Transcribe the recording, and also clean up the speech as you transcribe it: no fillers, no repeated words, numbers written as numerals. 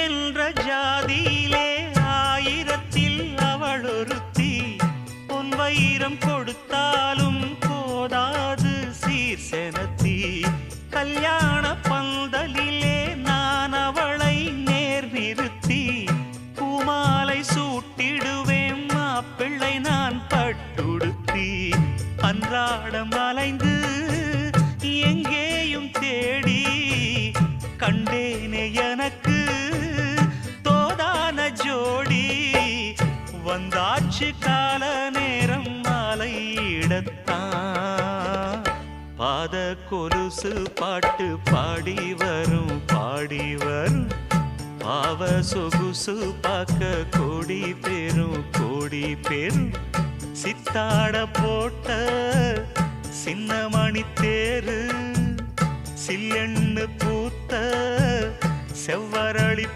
என்ற ஜாதியிலே ஆயிரத்தில் அவள் ஒருத்தி பொன் வைரம் கொடுத்தாலும் போதாது சீர்செனத்தி கல்யாண பந்தலிலே நான் அவளை நேர் நிறுத்தி பூமாலை சூட்டிடுவேன் மாப்பிள்ளை நான் பட்டுடுத்தி அன்றாடம் அலைந்து எங்கேயும் தேடி கண்டேனே எனக்கு தோதான ஜோடி வந்தாச்சு கால நேரம் மாலையிடத்தான் பாத கொலுசு பாட்டு பாடி வரும் பாவ சொகுசு பார்க்க கோடி பேரும் சித்தாட போட்ட சின்ன மணி தேரு சில்லெண்ணு பூத்த செவ்வரளி